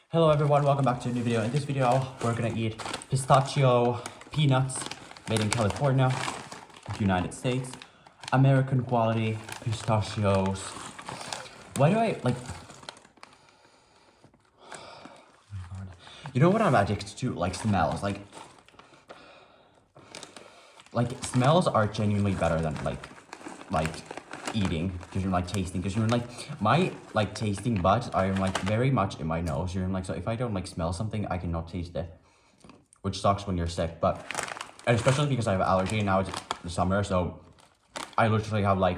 Hello everyone, welcome back to a new video. In this video, we're gonna eat pistachio peanuts made in California, United States. American quality pistachios. Why do I like... You know what I'm addicted to? Like smells. Like smells are genuinely better than like eating, because you're like tasting, because you're like my like tasting buds are like very much in my nose. You're like, so if I don't like smell something, I cannot taste it, which sucks when you're sick. But and especially because I have allergy, and now it's the summer, so I literally have like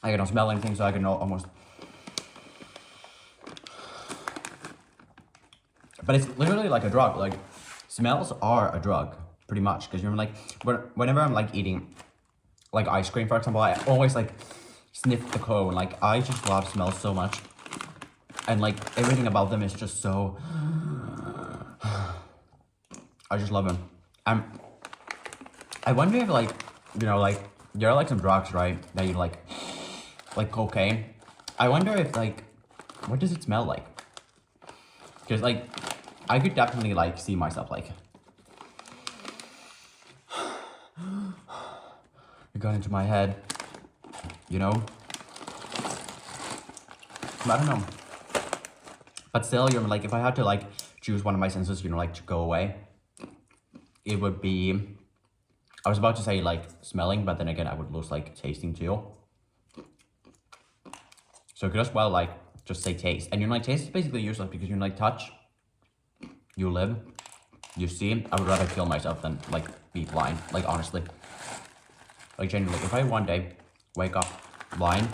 I cannot smell anything, so I can almost. But it's literally like a drug. Like smells are a drug, pretty much, because you're like whenever I'm like eating like ice cream, for example, I always like sniff the cone. Like I just love smells so much, and like everything about them is just so I just love them. I wonder if like, you know, like there are like some drugs, right, that you like cocaine. I wonder if like, what does it smell like? Because like I could definitely like see myself like it got into my head, you know? I don't know. But still, you're like, if I had to like choose one of my senses, you know, like to go away, it would be, I was about to say like smelling, but then again, I would lose like tasting too. So you could as well like just say taste. And you're like, taste is basically useless because you're like touch, you live, you see. I would rather kill myself than like be blind, like honestly. Like genuinely, if I one day wake up blind,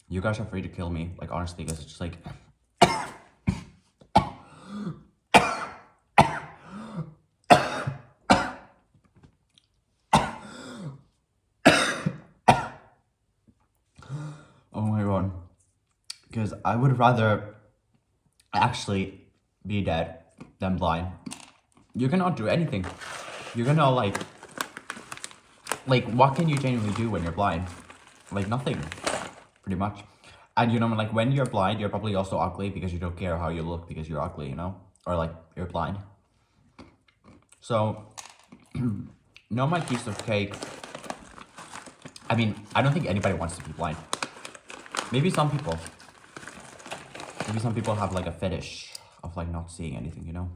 you guys are free to kill me, like honestly, because it's just like oh my god, because I would rather actually be dead than blind. You cannot do anything. You cannot like what can you genuinely do when you're blind? Like nothing, pretty much. And you know, like when you're blind, you're probably also ugly because you don't care how you look because you're ugly, you know, or like you're blind. So no, my piece of cake. I mean, I don't think anybody wants to be blind. Maybe some people. Maybe some people have like a fetish of like not seeing anything, you know?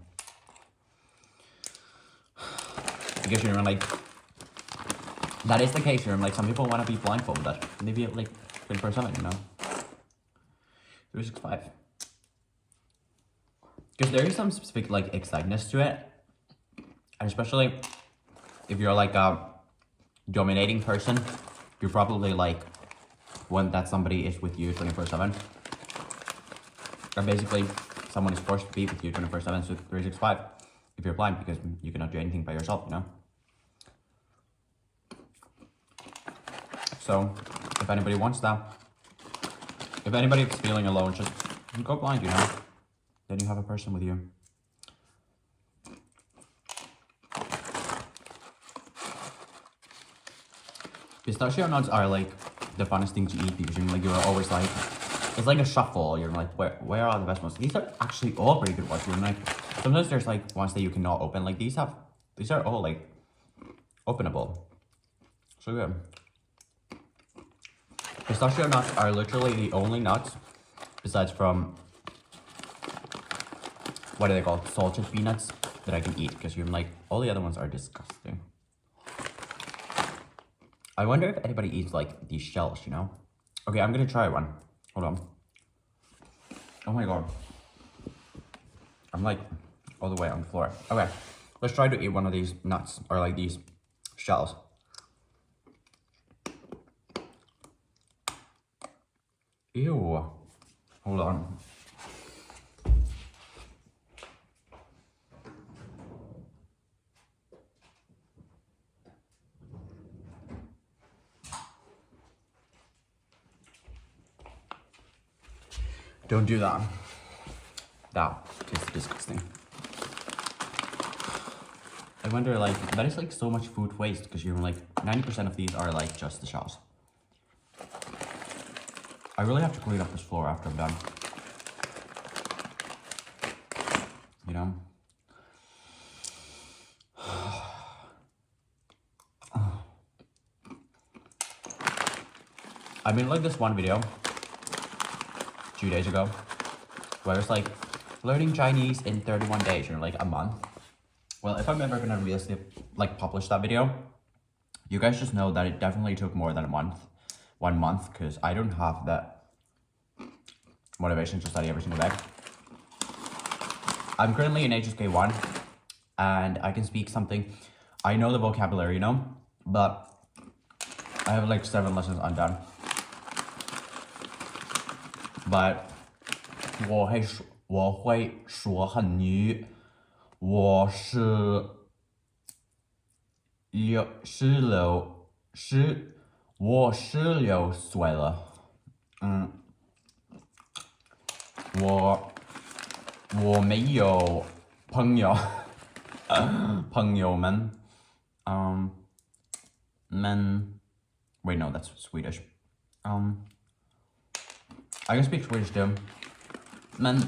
Because you're like, that is the case. You're like, some people want to be blindfolded. Maybe like 24/7, you know? 365. Because there is some specific like exciteness to it. And especially if you're like a dominating person, you're probably like want that somebody is with you 24/7. Or basically, someone is forced to be with you 24/7, so 365 if you're blind, because you cannot do anything by yourself, you know? So, if anybody wants that, if anybody is feeling alone, just go blind, you know? Then you have a person with you. Pistachio nuts are like the funnest thing to eat because you're always like, it's like a shuffle. You're like, where are the best ones? These are actually all pretty good ones. You're like, sometimes there's like ones that you cannot open. Like these are all like openable. So good. Pistachio nuts are literally the only nuts, besides from, what are they called? Salted peanuts, that I can eat, because you're like, all the other ones are disgusting. I wonder if anybody eats like these shells, you know? Okay, I'm gonna try one. Hold on. Oh my god. I'm like all the way on the floor. Okay, let's try to eat one of these nuts, or like these shells. Ew. Hold on. Don't do that. That is disgusting. I wonder, like, that is like so much food waste, because you're like 90% of these are like just the shells. I really have to clean up this floor after I'm done. you know? I made like this one video 2 days ago where it's like learning Chinese in 31 days, or like a month. Well, if I'm ever gonna realistically like publish that video, you guys just know that it definitely took more than a month. 1 month, because I don't have that motivation to study every single day. I'm currently in HSK1 and I can speak something. I know the vocabulary, you know, but I have like 7 lessons undone. But 我会说汉语，我是16岁了。我没有朋友，朋友们，wait, no, that's Swedish. I can speak Swedish too. Men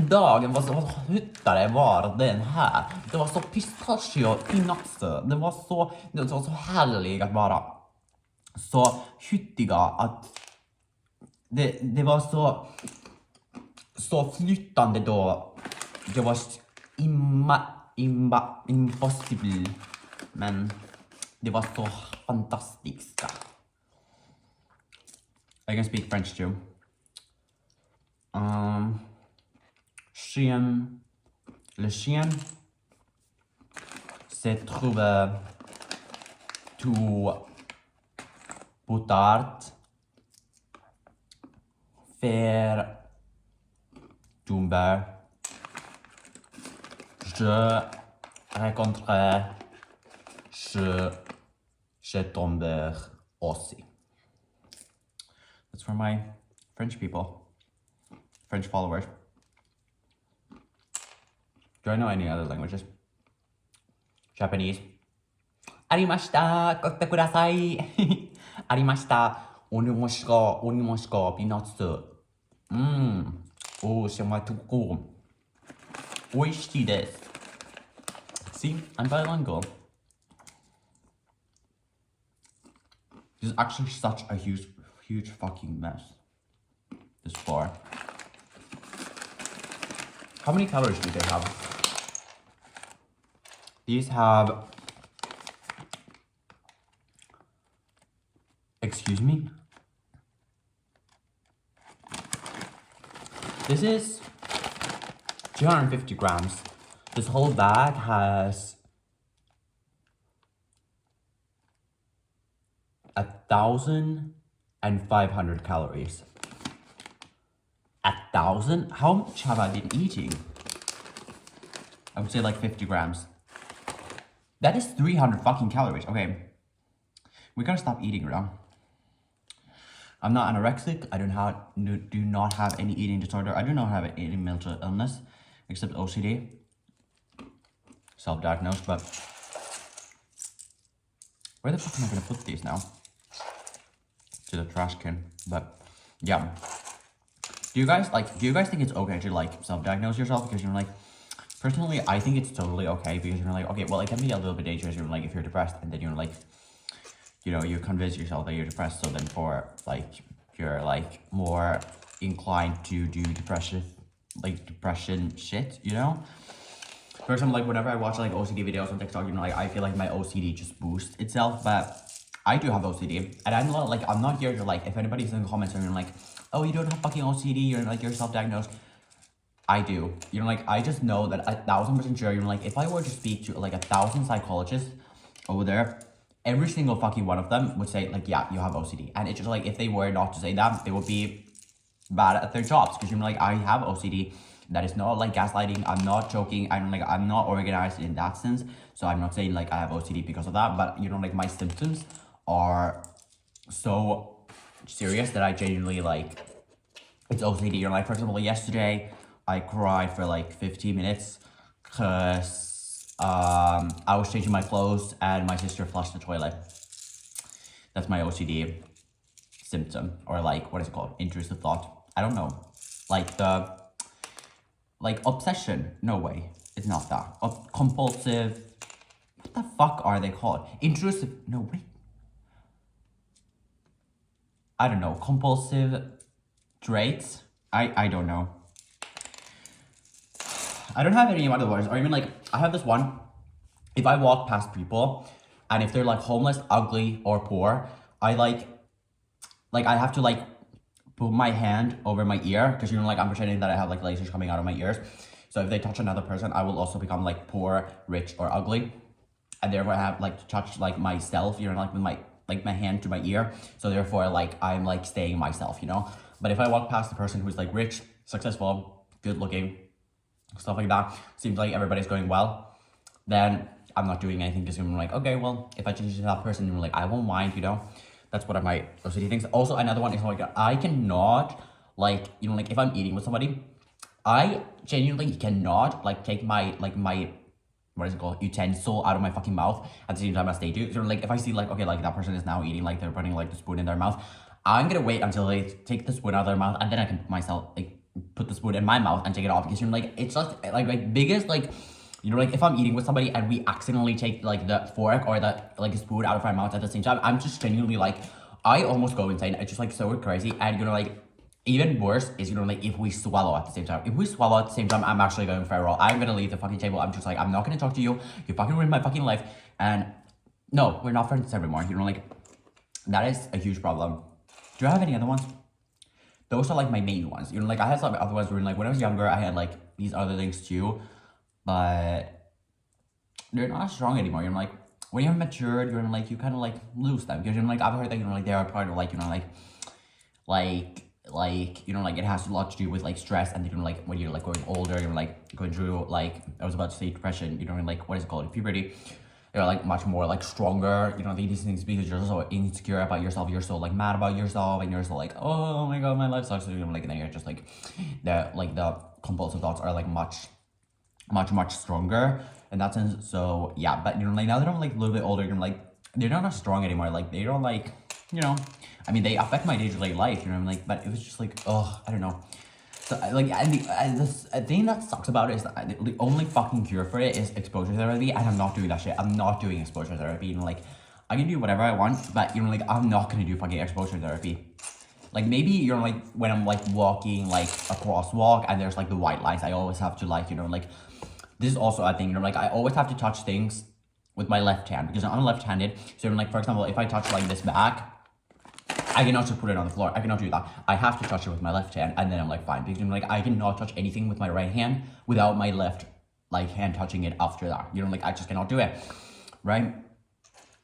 dagen var så hittade var den här. Det var så pistachio peanuts. Det var så härligt att vara så hyttiga att det var så flyttande då. Det var impossible. Men det var så fantastiska. I can speak French too. Le chien se trouve tout boutard faire tomber. Je rencontre je tomber aussi. That's for my French people. French followers. Do I know any other languages? Japanese. Arimashita, kotte kudasai. Arimashita, onimoshika, peanuts. Oh, shimaituku. Oishii desu. See, I'm bilingual. This is actually such a huge fucking mess. This bar. How many calories do they have? These have... Excuse me? This is 250 grams. This whole bag has 1,500 calories. 1,000? How much have I been eating? I would say like 50 grams. That is 300 fucking calories. Okay. We gotta stop eating around. I'm not anorexic. I do not have any eating disorder. I do not have any mental illness except OCD. Self-diagnosed, but where the fuck am I gonna put these now? To the trash can. But yeah. Do you guys think it's okay to like self-diagnose yourself? Because you're like, personally, I think it's totally okay, because you're like, okay, well, it can be a little bit dangerous, you're like, if you're depressed, and then you're like, you know, you convince yourself that you're depressed, so then for like, you're like more inclined to do depression shit, you know? For example, like whenever I watch like OCD videos on TikTok, you know, like I feel like my OCD just boosts itself, but I do have OCD, and I'm not here to like, if anybody's in the comments and you're like, oh, you don't have fucking OCD, you're like, you're self-diagnosed. I do. You know, like, I just know that 1,000% sure, you know, like, if I were to speak to like 1,000 psychologists over there, every single fucking one of them would say like, yeah, you have OCD. And it's just like, if they were not to say that, they would be bad at their jobs. Because, you know, like, I have OCD. That is not like gaslighting. I'm not joking. I'm not organized in that sense. So I'm not saying like I have OCD because of that. But, you know, like, my symptoms are so serious that I genuinely like, it's OCD. You're like, for example, yesterday I cried for like 15 minutes because I was changing my clothes and my sister flushed the toilet. That's my OCD symptom, or like, what is it called? Intrusive thought. I don't know. Like like obsession. No way. It's not that. Compulsive. What the fuck are they called? Intrusive. No, wait. I don't know. Compulsive traits. I don't know. I don't have any other words. Or even like, I have this one. If I walk past people and if they're like homeless, ugly, or poor, I like I have to like put my hand over my ear because you know like I'm pretending that I have like lasers coming out of my ears. So if they touch another person, I will also become like poor, rich, or ugly. And therefore I have like to touch like myself, you know, like with my hand to my ear. So therefore like I'm like staying myself, you know. But if I walk past the person who's like rich, successful, good looking, stuff like that, seems like everybody's going well, then I'm not doing anything because I'm like, okay, well, if I change to that person, you're like, I won't mind, you know. That's one of my OCD things. Also, another one is like, I cannot, like, you know, like if I'm eating with somebody, I genuinely cannot like take my what is it called, utensil out of my fucking mouth at the same time as they do. So like if I see like, okay, like that person is now eating, like they're putting like the spoon in their mouth, I'm gonna wait until they take the spoon out of their mouth and then I can put the spoon in my mouth and take it off because you're like, it's just like my biggest like, you know, like if I'm eating with somebody and we accidentally take like the fork or the like a spoon out of our mouth at the same time, I'm just genuinely like, I almost go insane. It's just like so crazy. And you know, like even worse is, you know, like if we swallow at the same time. If we swallow at the same time, I'm actually going feral. I'm gonna leave the fucking table. I'm just like, I'm not gonna talk to you. You fucking ruined my fucking life. And no, we're not friends anymore. You know, like that is a huge problem. Do you have any other ones? Those are like my main ones. You know, like I had some other ones where like when I was younger, I had like these other things too, but they're not as strong anymore. You know, like when you're matured, you're like, you kind of like lose them because you know, like I've heard that, you know, like they are part of like, you know, like you know, like it has a lot to do with like stress, and you know, like when you're like going older, you're like going through like, I was about to say depression, you know, like what is it called, puberty. You're like much more like stronger, you know, these things because you're so insecure about yourself, you're so like mad about yourself, and you're so like, oh my god, my life sucks, you know, like, and then you're just like the compulsive thoughts are like much stronger in that sense. So yeah, but you know, like now that I'm like a little bit older, you know, like they're not as strong anymore. Like they don't like, you know, I mean they affect my day-to-day life, you know, like, but it was just like, oh, I don't know. So like, and the thing that sucks about it is that the only fucking cure for it is exposure therapy, and I'm not doing that shit. I'm not doing exposure therapy. You know, like I can do whatever I want, but you know, like I'm not gonna do fucking exposure therapy. Like maybe you're like when I'm like walking like a crosswalk and there's like the white lines, I always have to like, you know, like this is also a thing, you know, like I always have to touch things with my left hand because I'm left-handed. So like for example, if I touch like this back, I cannot just put it on the floor. I cannot do that. I have to touch it with my left hand, and then I'm like fine. Because you know, like I cannot touch anything with my right hand without my left like hand touching it after that. You know, like I just cannot do it, right?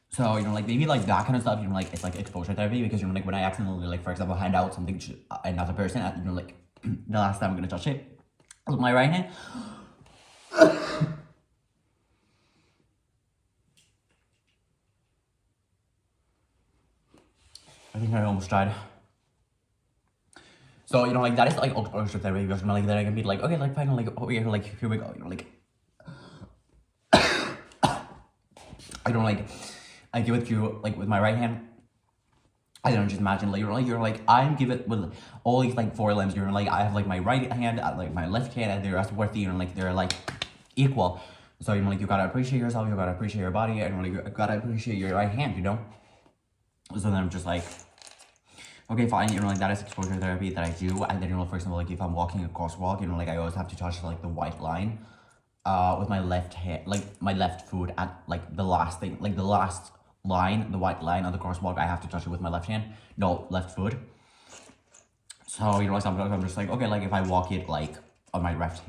So you know, like maybe like that kind of stuff. You know, like it's like exposure therapy because you know, like when I accidentally like for example hand out something to another person, you know, like the last time I'm gonna touch it with my right hand. I think I almost died. So, you know, like, that is, like, exposure therapy, because, you know, like, then I can be like, okay, like, fine, like, oh, yeah, like, here we go, you know, like, I don't, like, I give it to you, like, with my right hand, I don't just imagine, like, you're like, I give it with all these, like, four limbs, you're like, I have, like, my right hand, like, my left hand, and they're as worthy, you know, like, they're, like, equal. So, you know, like, you gotta appreciate yourself, you gotta appreciate your body, and, like, you gotta appreciate your right hand, you know? So then I'm just like, okay, fine, you know, like, that is exposure therapy that I do. And then, you know, for example, like, if I'm walking a crosswalk, you know, like, I always have to touch, like, the white line with my left hand, like, my left foot at, like, the last thing, like, the last line, the white line on the crosswalk, I have to touch it with my left hand, no, left foot. So, you know, like, sometimes I'm just like, okay, like, if I walk it, like, on my left,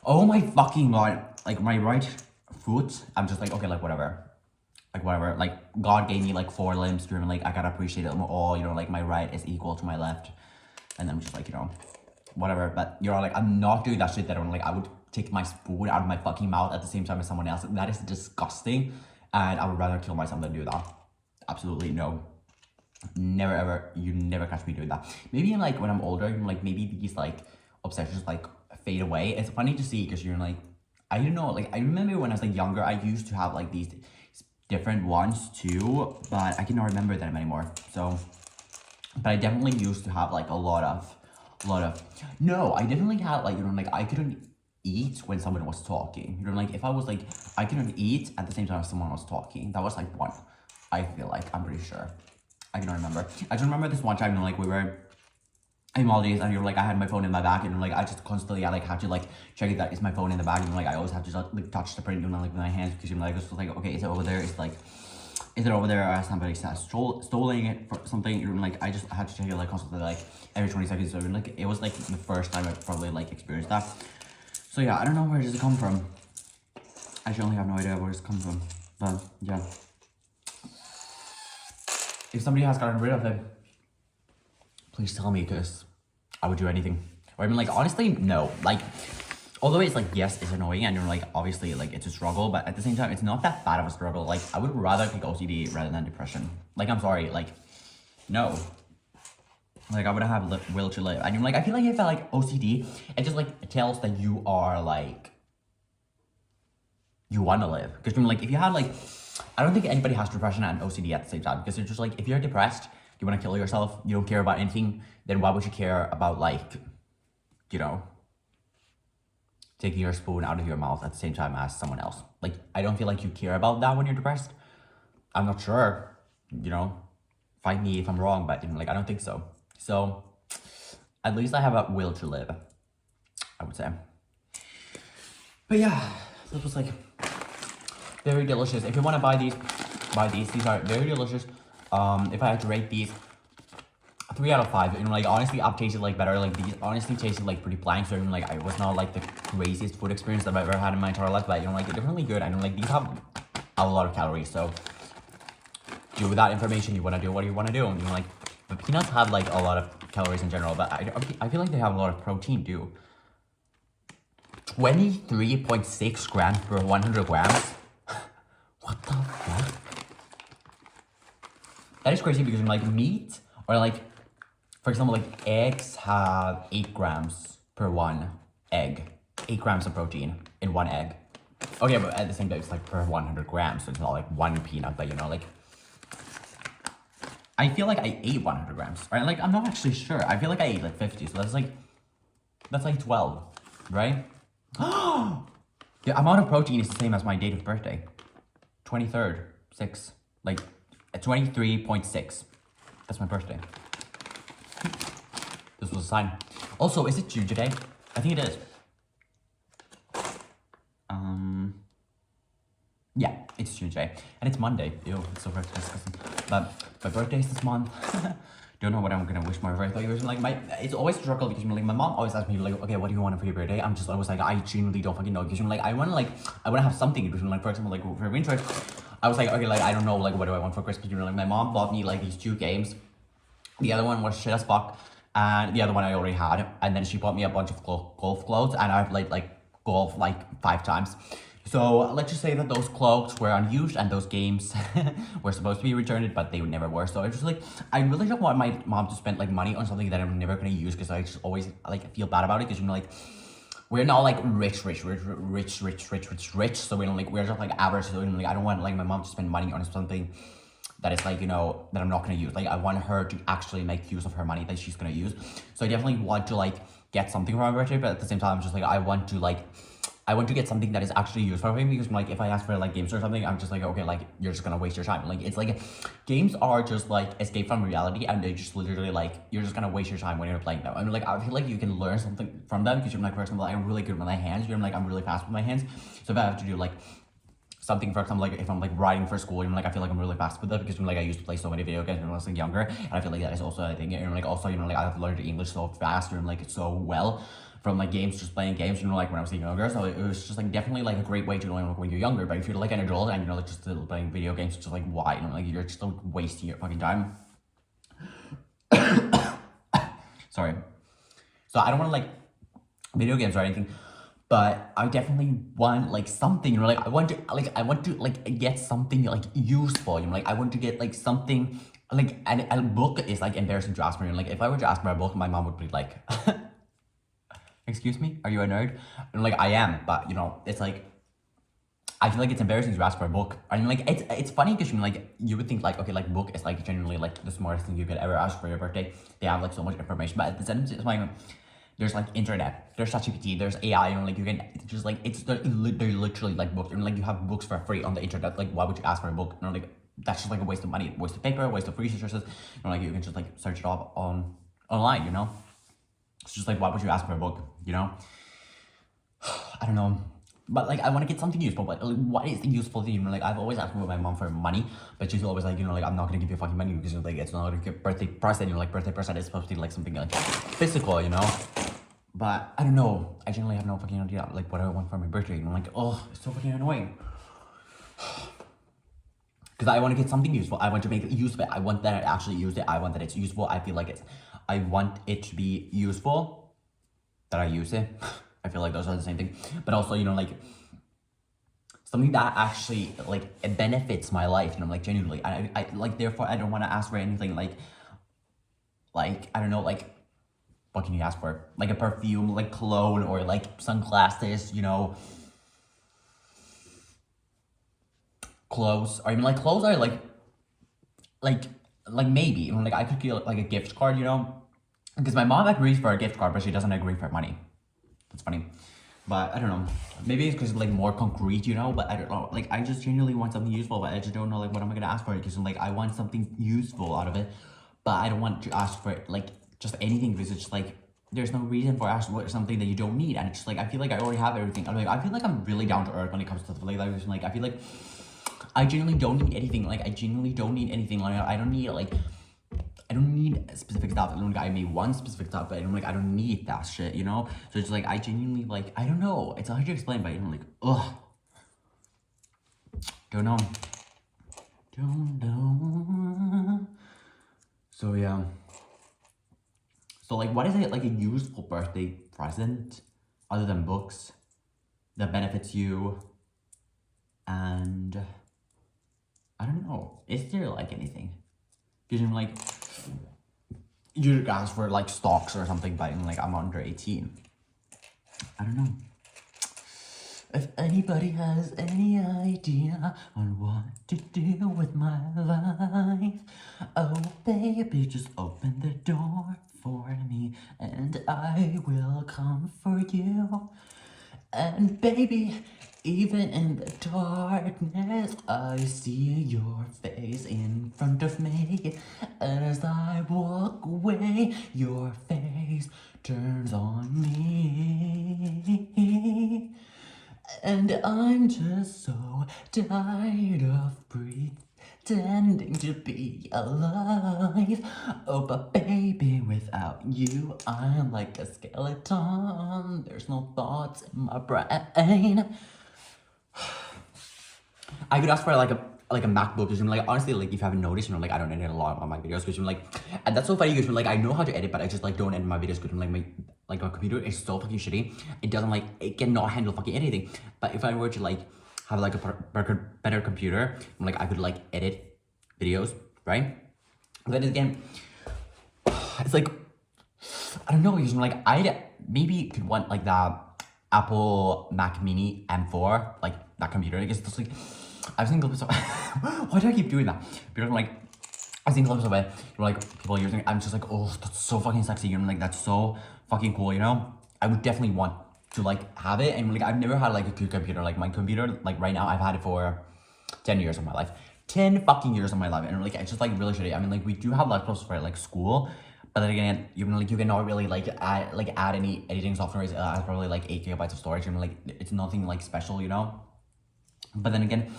oh my fucking god, like, my right foot, I'm just like, okay, like, whatever. Like, whatever, like, God gave me, like, four limbs, you know, like, I gotta appreciate them all, you know, like, my right is equal to my left, and I'm just like, you know, whatever, but, you know, like, I'm not doing that shit that I'm, like, I would take my spoon out of my fucking mouth at the same time as someone else. That is disgusting, and I would rather kill myself than do that. Absolutely no. Never ever, you never catch me doing that. Maybe, like, when I'm older, you know, like, maybe these, like, obsessions, like, fade away. It's funny to see, because you're, like, I don't know, like, I remember when I was, like, younger, I used to have, like, these different ones too, but I cannot remember them anymore. So, but I definitely used to have like a lot of A lot of, no, I definitely had like, like I couldn't eat when someone was talking. Like if I was like, I couldn't eat at the same time as someone was talking. That was like one, I feel like, I'm pretty sure. I can remember. I just remember this one time, like we were in Maldives and like I had my phone in my bag and like I just constantly, I like had to like check it that is my phone in the bag and like I always have to like touch the print like with my hands because like I was like, okay, is it over there? It's like, is it over there or somebody stolen it for something? Like I just had to check it like constantly like every 20 seconds. So like it was like the first time I probably like experienced that. So yeah, I don't know where does it come from. I actually have no idea where it's come from. But yeah. If somebody has gotten rid of it, please tell me because I would do anything. Or I mean like honestly, no. Like although it's like, yes, it's annoying and like obviously like it's a struggle, but at the same time, it's not that bad of a struggle. Like I would rather pick OCD rather than depression. Like I'm sorry, like no. Like I would have will to live. And like I feel like if I like OCD, it just like tells that you are like you want to live. Because like if you had like, I don't think anybody has depression and OCD at the same time. Because it's just like if you're depressed, you want to kill yourself, you don't care about anything, then why would you care about like, you know, taking your spoon out of your mouth at the same time as someone else? Like I don't feel like you care about that when you're depressed. I'm not sure, you know, fight me if I'm wrong, but like I don't think so. So at least I have a will to live, I would say. But yeah, this was like very delicious. If you want to buy these, these are very delicious. If I had to rate these 3 out of 5, like honestly I've tasted like better. Like these honestly tasted like pretty blank, so like I was not like the craziest food experience that I've ever had in my entire life, but like they're definitely good. And like these have a lot of calories, so do with that information you want to do what you want to do. Like the peanuts have like a lot of calories in general, but I feel like they have a lot of protein too. 23.6 grams per 100 grams. What the fuck? That is crazy because like meat or like, for example, like eggs have 8 grams per 1 egg. 8 grams of protein in 1 egg. Okay, but at the same time, it's like per 100 grams, so it's not like 1 peanut, but you know, like, I feel like I ate 100 grams, right? Like, I'm not actually sure. I feel like I ate like 50, so that's like 12, right? The amount of protein is the same as my date of birthday. 23rd, 6, like 23.6. That's my birthday. This was a sign. Also, is it June today? I think it is. Yeah, it's June today. And it's Monday. Ew, it's so very disgusting. But my birthday is this month. Don't know what I'm gonna wish my birthday. Like it's always a struggle because like my mom always asks me like, okay, what do you want for your birthday? I'm just always like, I genuinely don't fucking know because like I wanna have something between like, for example, like for winter, I was like, okay, like I don't know, like what do I want for Christmas? Like my mom bought me like these 2 games. The other one was shit as fuck, and the other one I already had. And then she bought me a bunch of golf clothes, and I've played like golf like 5 times. So let's just say that those clothes were unused and those games were supposed to be returned, but they never were. So I just like, I really don't want my mom to spend like money on something that I'm never gonna use because I just always like feel bad about it because like we're not like rich. So we don't like, we're just like average. So like I don't want like my mom to spend money on something that is like, you know, that I'm not gonna use. Like I want her to actually make use of her money that she's gonna use. So I definitely want to like get something for my birthday, but at the same time, I'm just like, I want to get something that is actually useful for me because like if I ask for like games or something, I'm just like, okay, like you're just gonna waste your time. Like it's like games are just like escape from reality and they just literally like you're just gonna waste your time when you're playing them. And like I feel like you can learn something from them because you're like, for example, I'm really good with my hands. You're like, I'm really fast with my hands. So if I have to do like something, for example, like if I'm like writing for school, like I feel like I'm really fast with that because like I used to play so many video games when I was like younger, and I feel like that is also a thing. Like also, like I've learned English so fast and like so well from like games, just playing games, like when I was younger. So it was just like definitely like a great way to learn like when you're younger. But if you're like an adult and like just still playing video games, it's just like why? Like you're just like wasting your fucking time. Sorry. So I don't want to like video games or anything, but I definitely want like something, like I want to get something like useful, like I want to get like something like, and a book is like embarrassing to ask me. Like if I were to ask for a book, my mom would be like, excuse me, are you a nerd? And like I am, but it's like I feel like it's embarrassing to ask for a book. I mean, like, it's funny because like you would think like, okay, like book is like genuinely like the smartest thing you could ever ask for your birthday. They have like so much information, but at the same time, there's like internet, there's ChatGPT, there's AI, and like you can just like they're literally like books, and like you have books for free on the internet. Like, why would you ask for a book? You know, like that's just like a waste of money, waste of paper, waste of resources. You know, like you can just like search it up online. You know, it's just like, why would you ask for a book? You know, I don't know. But like I want to get something useful, but like, what is the useful thing? You know, like I've always asked my mom for money, but she's always like, you know, like I'm not gonna give you fucking money because like it's not like a birthday present. You know, like birthday present is supposed to be like something like physical, you know. But I don't know. I generally have no fucking idea like what I want for my birthday. And I'm like, oh, it's so fucking annoying. Because I want to get something useful. I want to make it useful. I want that I actually use it. I want that it's useful. I feel like I want it to be useful that I use it. I feel like those are the same thing. But also, you know, like something that actually like it benefits my life. You know, like genuinely. I like therefore I don't want to ask for anything like I don't know, like what can you ask for? Like a perfume, like cologne, or like sunglasses, you know. Clothes. Or even like clothes are like maybe, you know, like I could get like a gift card, you know. Because my mom agrees for a gift card, but she doesn't agree for money. That's funny. But I don't know. Maybe it's because it's like more concrete, you know, but I don't know. Like I just genuinely want something useful, but I just don't know like what am I gonna ask for it, because like I want something useful out of it, but I don't want to ask for it, like just anything, because it's just like there's no reason for asking for something that you don't need. And it's just like I feel like I already have everything. I feel like I'm really down to earth when it comes to stuff like that. Like I feel like I genuinely don't need anything. Like I genuinely don't need anything. Like I don't need like I don't need specific stuff. I may want specific stuff, but I don't need that shit, you know? So it's like, I genuinely, like, I don't know. It's hard to explain, but, you know, like, ugh. Don't know. Don't know. So, yeah. So, like, what is it, like, a useful birthday present, other than books, that benefits you? And, I don't know. Is there, like, anything? Because, you know, like, you guys for like stocks or something, but like I'm under 18. I don't know. If anybody has any idea on what to do with my life, oh baby, just open the door for me and I will come for you. And baby, even in the darkness, I see your face in front of me. As I walk away, your face turns on me. And I'm just so tired of pretending to be alive. Oh, but baby, without you, I'm like a skeleton. There's no thoughts in my brain. I could ask for like a MacBook, because like honestly, like if you haven't noticed, you know, like I don't edit a lot on my videos, because like, and that's so funny, because like I know how to edit, but I just like don't edit my videos, because like my computer is so fucking shitty. It doesn't like, it cannot handle fucking anything. But if I were to like have like a better computer, like I could like edit videos, right? But then again, it's like I don't know, because like I maybe could want like the Apple Mac Mini M4, like that computer. I guess it's like I've seen clips of why do I keep doing that? Because like I've seen clips of it, you know, like people using it. I'm just like, oh, that's so fucking sexy, you know, like that's so fucking cool, you know. I would definitely want to like have it. And like I've never had like a good computer. Like my computer, like right now, I've had it for 10 years of my life. 10 fucking years of my life. And like it's just like really shitty. I mean, like we do have laptops for like school, but then again, you know, like you cannot really like add any editing software. It has probably like 8 gigabytes of storage, and like it's nothing like special, you know. But then again,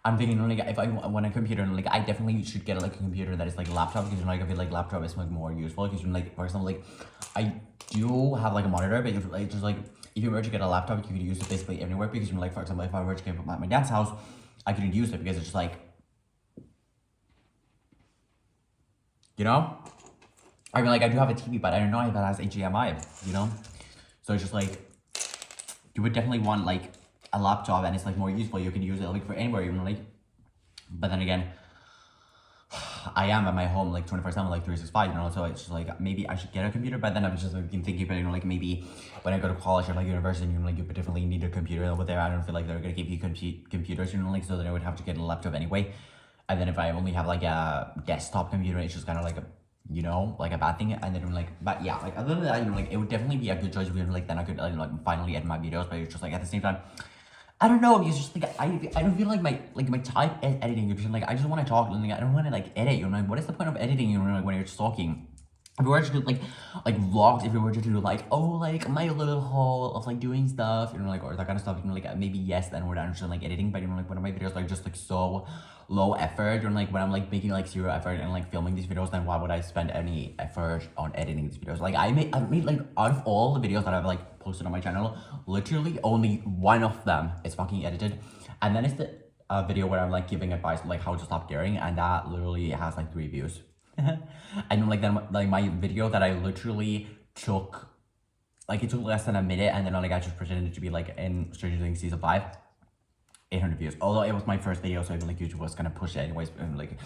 I'm thinking, like if I want a computer, like I definitely should get like a computer that is like a laptop, because like I feel like laptop is like more useful. Because like for example, like I do have like a monitor, but if, like just like if you were to get a laptop, you could use it basically everywhere. Because like for example, if I were to get my dad's house, I couldn't use it because it's just like, you know. I mean, like I do have a TV, but I don't know if that has HDMI, you know. So it's just like you would definitely want like a laptop, and it's like more useful. You can use it like for anywhere, you know, like. But then again, I am at my home like 24/7, like 365, you know, so it's just like maybe I should get a computer, but then I'm just like thinking about, you know, like maybe when I go to college or like university, you know, like you definitely need a computer over there. I don't feel like they're gonna give you computers, you know, like, so then I would have to get a laptop anyway. And then if I only have like a desktop computer, it's just kind of like a, you know, like a bad thing. And then like, but yeah, like other than that, you know, like it would definitely be a good choice, you know, like then I could like finally edit my videos, but it's just like at the same time, I don't know. It's just like I don't feel like my type editing. It's just like I just want to talk. And like, I don't want to like edit. You know, like, what is the point of editing? You know, like when you're just talking. If we were to do like vlogs, if we were to do like, oh, like my little haul of like doing stuff, you know, like, or that kind of stuff, you know, like maybe yes, then we're actually like editing, but you know, like one of my videos like just like so low effort, you know, like when I'm like making like zero effort and like filming these videos, then why would I spend any effort on editing these videos? Like I've made like out of all the videos that I've like posted on my channel, literally only one of them is fucking edited, and then it's the video where I'm like giving advice like how to stop daring, and that literally has like 3 views. And like then like my video that I literally took, like it took less than a minute, and then like I just pretended to be like in Stranger Things season 5, 800 views. Although it was my first video, so I feel like YouTube was gonna push it anyways. And like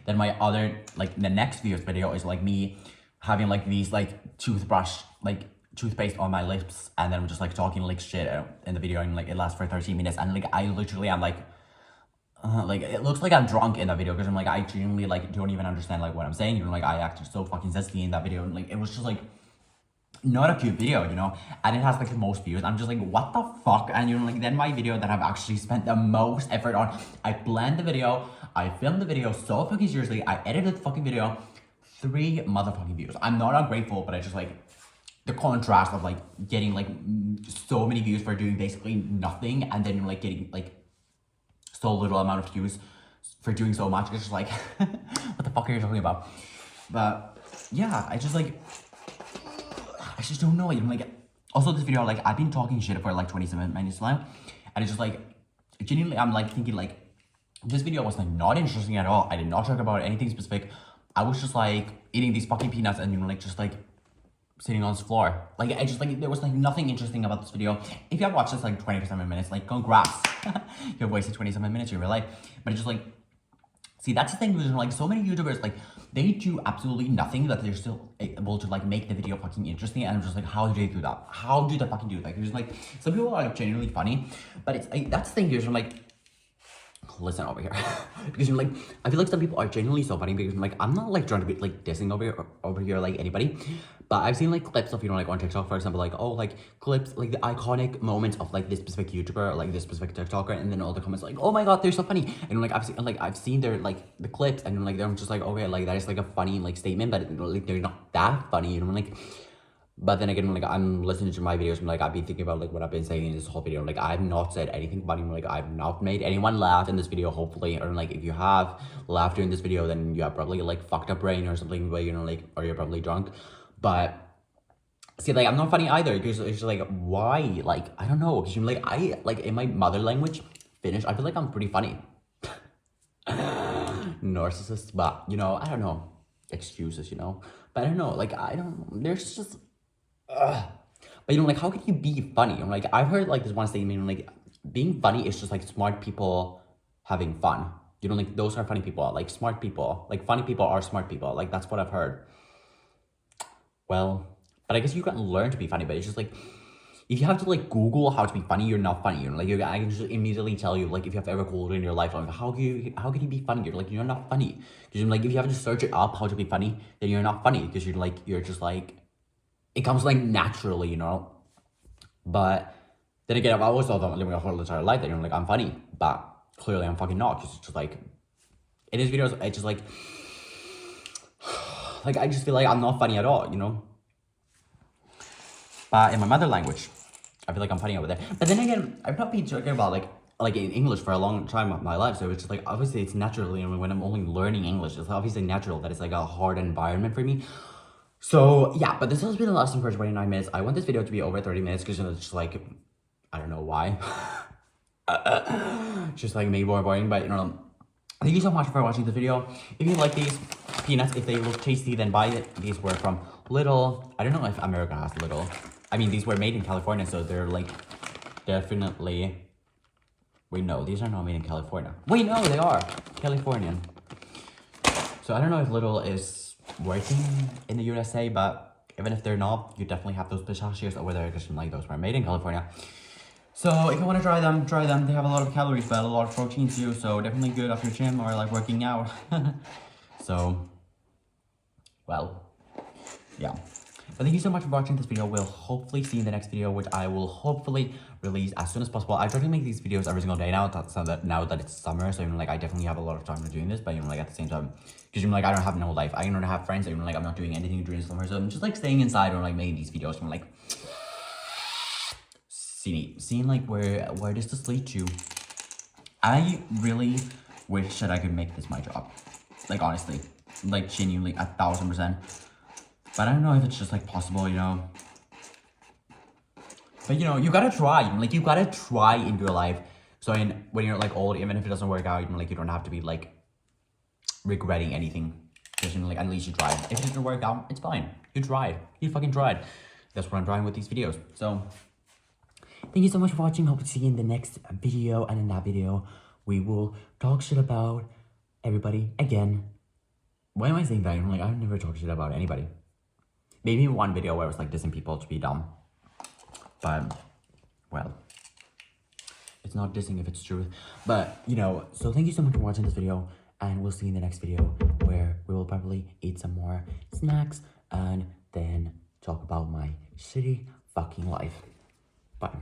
then my other like the next video is like me having like these like toothpaste on my lips, and then I'm just like talking like shit in the video, and like it lasts for 13 minutes, and like I literally am like it looks like I'm drunk in that video, because I'm like, I genuinely like don't even understand like what I'm saying, you know, like I acted so fucking zesty in that video, and like it was just like not a cute video, you know, and it has like the most views. I'm just like, what the fuck? And you know, like then my video that I've actually spent the most effort on, I planned the video, I filmed the video so fucking seriously, I edited the fucking video, 3 motherfucking views. I'm not ungrateful, but I just like the contrast of like getting like so many views for doing basically nothing, and then like getting like so little amount of views for doing so much. It's just like, what the fuck are you talking about? But yeah, I just don't know. You know, like, also this video, like I've been talking shit for like 27 minutes now, and it's just like, genuinely, I'm like thinking like, this video was like not interesting at all. I did not talk about anything specific. I was just like eating these fucking peanuts and, you know, like just like sitting on this floor. Like I just like, there was like nothing interesting about this video. If you have watched this like 27 minutes, like congrats. You have wasted 27 minutes of your life. But it's just like, see, that's the thing with like so many YouTubers, like they do absolutely nothing, but they're still able to like make the video fucking interesting. And I'm just like, how do they do that? How do they fucking do that? Because like some people are like genuinely funny, but it's like, that's the thing is, I'm like, listen over here. Because you're like, I feel like some people are genuinely so funny, because like I'm not like trying to be like dissing over here like anybody, but I've seen like clips of, you know, like on TikTok, for example, like, oh, like clips, like the iconic moments of like this specific YouTuber, like this specific TikToker, and then all the comments like, oh my god, they're so funny. And like I've seen their like the clips, and like they're just like, okay, like that is like a funny like statement, but like they're not that funny, you know, like. But then again, like I'm listening to my videos, and like I've been thinking about like what I've been saying in this whole video. Like I've not said anything funny, like I've not made anyone laugh in this video, hopefully. Or like if you have laughed during this video, then you have probably like fucked up brain or something, but you know, like, or you're probably drunk. But see, like I'm not funny either, because it's just like, why? Like I don't know, because like I like in my mother language, Finnish, I feel like I'm pretty funny. Narcissist, but you know, I don't know, excuses, you know, but I don't know, like I don't, there's just. But you know, like how can you be funny? You know, like I've heard like this one statement, you know, like being funny is just like smart people having fun. You know, like those are funny people, like smart people, like funny people are smart people. Like that's what I've heard. Well, but I guess you can learn to be funny, but it's just like, if you have to like Google how to be funny, you're not funny. You know, like I can just immediately tell you, like if you have ever Googled in your life, like how can you be funny? You're like, you're not funny. Because like if you have to search it up how to be funny, then you're not funny, because you're just like, it comes like naturally, you know. But then again, I've always thought that I'm living a whole entire life that, you know, like I'm funny, but clearly I'm fucking not. Because it's just like, in these videos, it's just like I just feel like I'm not funny at all, you know. But in my mother language, I feel like I'm funny over there. But then again, I've not been talking about like in English for a long time of my life, so it's just like, obviously it's natural, you know, when I'm only learning English, it's obviously natural that it's like a hard environment for me. So yeah, but this has been the last one for 29 minutes. I want this video to be over 30 minutes, because it's just like, I don't know why. Just like maybe more boring, but you know, thank you so much for watching the video. If you like these peanuts, if they look tasty, then buy it. These were from Little. I don't know if America has Little. I mean, these were made in California, so they're like definitely. Wait, no, these are not made in California. Wait, no, they are Californian. So I don't know if Little is working in the USA, but even if they're not, you definitely have those pistachios over there, because like those were made in California. So if you want to try them, try them. They have a lot of calories, but a lot of protein too. So definitely good after gym or like working out. So, well, yeah. But thank you so much for watching this video. We'll hopefully see you in the next video, which I will hopefully release as soon as possible. I try to make these videos every single day now. Now that it's summer, so like I definitely have a lot of time for doing this. But like at the same time, because like I don't have no life. I don't have friends. Like I'm not doing anything during the summer, so I'm just like staying inside or like making these videos from like seeing like where does this lead to. I really wish that I could make this my job. Like honestly, like genuinely 1000%. But I don't know if it's just like possible, But you gotta try. Like you gotta try in your life. So when you're like old, even if it doesn't work out, like you don't have to be like regretting anything. Because like at least you tried. If it doesn't work out, it's fine. You tried. You fucking tried. That's what I'm trying with these videos. So thank you so much for watching. Hope to see you in the next video. And in that video, we will talk shit about everybody again. Why am I saying that? Like I've never talked shit about anybody. Maybe one video where I was like dissing people to be dumb. But, well, it's not dissing if it's truth. But, so thank you so much for watching this video. And we'll see you in the next video where we will probably eat some more snacks and then talk about my shitty fucking life. Bye.